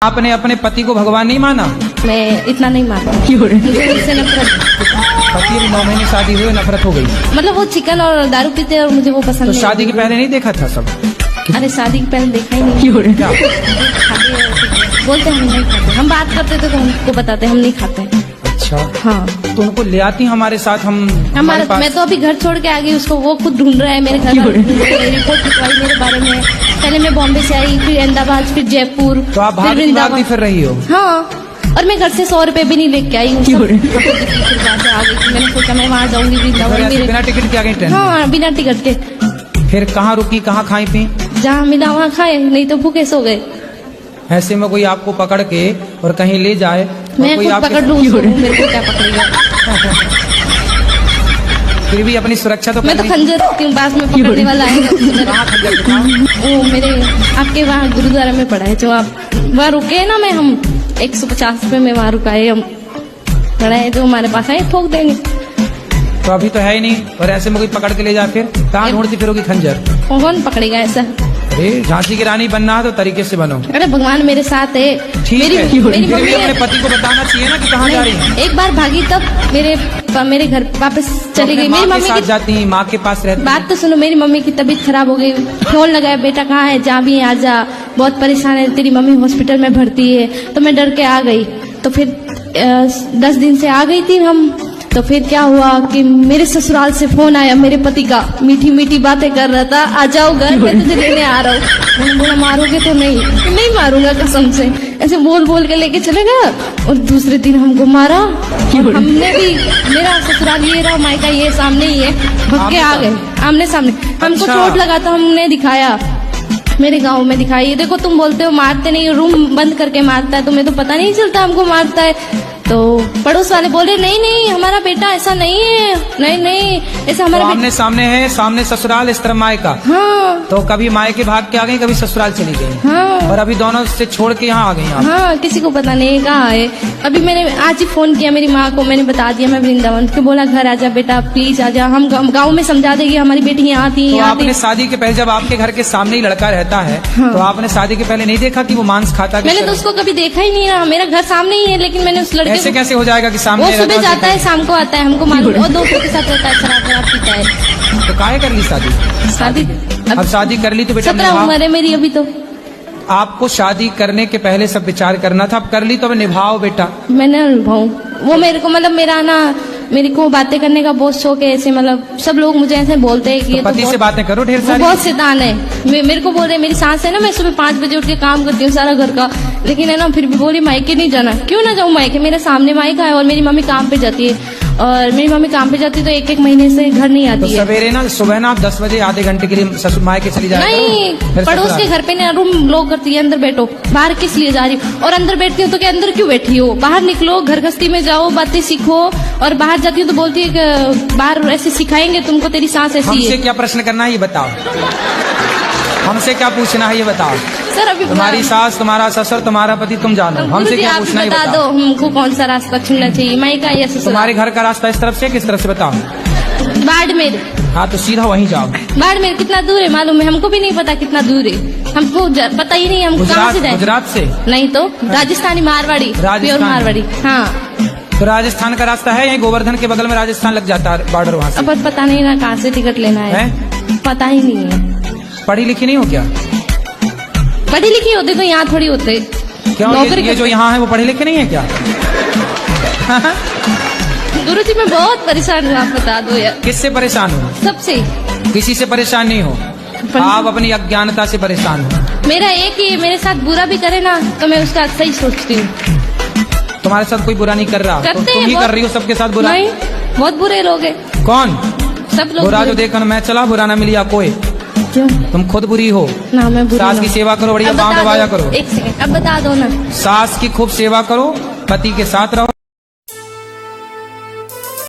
आपने अपने पति को भगवान नहीं माना? मैं इतना नहीं मानती। क्यों? मुझे उनसे नफरत, पति भी 9 महीने शादी हुए नफरत हो गई। मतलब वो चिकन और दारू पीते और मुझे वो पसंद तो नहीं। शादी के पहले नहीं देखा था सब? अरे शादी के पहले देखा ही नहीं। क्यों? क्या? बोलते हम नहीं खाते, हम बात करते थे तो हमको बताते हम नहीं खाते। अच्छा, हाँ तो उनको ले आती हमारे साथ हमारे पास। मैं तो अभी घर छोड़ के आ गई, उसको वो खुद ढूंढ रहा है मेरे घर पर। रिपोर्ट लिखवाई मेरे बारे में। पहले मैं बॉम्बे से आई, फिर अहमदाबाद, फिर जयपुर, तो आप फिर भागती वृंदावन। फिर रही हो? हाँ, और मैं घर से 100 रुपए भी नहीं लेके आई हूँ। क्यों? फिर बाद में आ गई थी, मैंने सोचा मैं वहाँ जाऊंगी वृंदावन मेरे। बिना टिकट के आ गई ट्रेन में? हाँ, बिना टिकट के। फिर कहाँ रुकी, कहाँ खाई पी? जहाँ मिला वहाँ खाए, नहीं तो भूखे सो गए। ऐसे में कोई आपको पकड़ के और कहीं ले जाए और मैं कोई खुद आपके पकड़ लूँ उसको, मेरे को क्या पकड़ेगा। फिर भी अपनी सुरक्षा तो मैं तो करनी- खंजर रखती हूँ, पास में पकड़ने वाला आएगा। कहाँ खंजर दिखाओ? वो मेरे आपके वहाँ गुरुद्वारा में पड़ा है, जो आप वहाँ रुके ना, मैं हम 150 रुपए में वहाँ रुकाए, हम पड़ा है जो हमारे पास आए ठोक देंगे। तो अभी तो है ही नहीं, और ऐसे में कोई पकड़ के ले जाए फिर कहाँ ढूंढती फिरोगी खंजर? कौन पकड़ेगा ऐसा? अरे झांसी की रानी बनना है तो तरीके से बनो। अरे भगवान मेरे साथ है। ठीक मेरी है, मेरी फिर भी मम्मी अपने पति को बताना चाहिए ना कि कहाँ जा रही है। नहीं, एक बार भागी तब मेरे घर वापस तो चली अपने गई। माँ मेरी के मम्मी साथ की जाती, माँ के पास रहती। बात तो सुनो, मेरी मम्मी की तबीयत खराब हो गई, फोन लगाया, बेटा कहाँ है, जा भी आ जा, बहुत परेशान है, तेरी मम्मी हॉस्पिटल में भर्ती है। तो मैं डर के आ गई। तो फिर 10 दिन से आ गई थी हम। तो फिर क्या हुआ कि मेरे ससुराल से फोन आया मेरे पति का, मीठी मीठी बातें कर रहा था, आ जाओ घर, मैं तुझे लेने आ रहा हूँ। मैंने बोला मारोगे तो नहीं? नहीं मारूंगा कसम से। ऐसे बोल बोल के लेके चले गया और दूसरे दिन हमको मारा। और हमने भी, मेरा ससुराल ये रहा, मायका ये सामने ही है, भग के आ गए आमने सामने। हमको अच्छा। चोट लगा तो हमने दिखाया, मेरे गांव में दिखाई। देखो तुम बोलते हो मारते नहीं, रूम बंद करके मारता है, तुम्हें तो पता नहीं चलता हमको मारता है। तो पड़ोस वाले बोले नहीं नहीं हमारा बेटा ऐसा नहीं है, नहीं नहीं ऐसा तो हमारा आमने सामने है, सामने ससुराल, इस तरफ मायका। हाँ तो कभी मायके भाग के आ गई, कभी ससुराल चली गई, हाँ और अभी दोनों से छोड़ के यहाँ आ गई आप। हाँ, किसी को पता नहीं कहाँ है। अभी मैंने आज ही फोन किया मेरी माँ को, मैंने बता दिया मैं वृंदावन के। बोला घर आजा बेटा, प्लीज आजा, हम गाँव में समझा देंगे, हमारी बेटी यहाँ आती तो है। आपने शादी के पहले, जब आपके घर के सामने ही लड़का रहता है, हाँ। तो आपने शादी के पहले नहीं देखा कि वो मांस खाता है? मैंने तो उसको कभी देखा ही नहीं ना, मेरा घर सामने ही है, लेकिन मैंने उस लड़के ऐसे को, कैसे हो जाएगा कि सामने वो रहता सुबह है, जाता है शाम को आता है, हमको मालूम। और दोस्तों के साथ रहता है, शराब वराब पीता है। तो काहे कर ली शादी? शादी अब शादी कर ली तो बेटा 17 उम्र है मेरी अभी तो। आपको शादी करने के पहले सब विचार करना था, अब कर ली तो अब निभाओ बेटा। मैंने अनुभव, वो मेरे को मतलब मेरा ना, मेरे को बातें करने का बहुत शौक है। ऐसे मतलब सब लोग मुझे ऐसे बोलते हैं कि ये तो पति से बहुत- बातें करो ढेर वो सारी। बहुत शैतान है। मेरे को बोल रहे, मेरी सास है ना, मैं सुबह 5 बजे उठ के काम करती हूँ सारा घर का, लेकिन है ना फिर भी बोली मायके नहीं जाना। क्यों ना जाऊँ मायके, मेरे सामने मायका है और मेरी मम्मी काम पे जाती है, और मेरी मम्मी काम पे जाती है तो 1-1 महीने से घर नहीं तो आती है। सवेरे ना, सुबह ना आप 10 बजे आधे घंटे के लिए ससुर मायके चली जाए। नहीं, पड़ोस के घर पे ना रूम लॉक करती है, अंदर बैठो, बाहर किस लिए जा रही हो? और अंदर बैठती हूँ तो क्या अंदर क्यों बैठी हो? बाहर निकलो, घर गस्ती में जाओ, बातें सीखो। और बाहर जाती हूँ तो बोलती है कि बाहर ऐसे सिखाएंगे तुमको, तेरी सांस ऐसी हमसे है। क्या प्रश्न करना है ये बताओ, हमसे क्या पूछना है ये बताओ। सर अभी तुम्हारी सास, तुम्हारा ससुर, तुम्हारा पति, तुम जानो, हमसे गुरुजी, क्या आप पूछना है ये बता दो बताओ। हमको कौन सा रास्ता चुनना चाहिए, मायका या ससुराल? तुम्हारे घर का रास्ता इस तरफ से किस तरफ से बताओ? बाड़मेर। हाँ तो सीधा वहीं जाओ। बाड़मेर कितना दूर है मालूम है? हमको भी नहीं पता कितना दूर है, हमको पता ही नहीं, हम कहाँ से जाए? गुजरात से? नहीं तो राजस्थानी मारवाड़ी, राजस्थान। प्योर मारवाड़ी। हाँ, तो राजस्थान का रास्ता है, यही गोवर्धन के बगल में राजस्थान लग जाता है, बॉर्डर वहाँ से। अब पता नहीं ना कहाँ से टिकट लेना है, पता ही नहीं है। पढ़ी लिखी नहीं हो क्या? पढ़ी लिखी होते तो यहाँ थोड़ी होते। क्यों, ये जो यहाँ है वो पढ़े लिखे नहीं है क्या? गुरुजी मैं बहुत परेशान हूँ, आप बता दो यार। किससे परेशान हो? सबसे। किसी से परेशान नहीं हो, आप अपनी अज्ञानता से परेशान हो। मेरा एक ही, मेरे साथ बुरा भी करे ना तो मैं उसका अच्छा ही सोचती हूँ। तुम्हारे साथ कोई बुरा नहीं कर रहा, तो करते तुम हैं ही कर रही हो सबके साथ बुरा। नहीं, बहुत बुरे लोग हैं, कौन सब लोग बुरा? जो बुरे। देखो ना, मैं चला बुरा ना मिलिया कोई, क्यों? तुम खुद बुरी हो। ना मैं बुरी सास ना की हूँ। सेवा करो, बढ़िया अब पाँव बता दबाया दो, करो। एक सेकंड, अब बता दो ना। सास की खूब सेवा करो, पति के साथ रहो।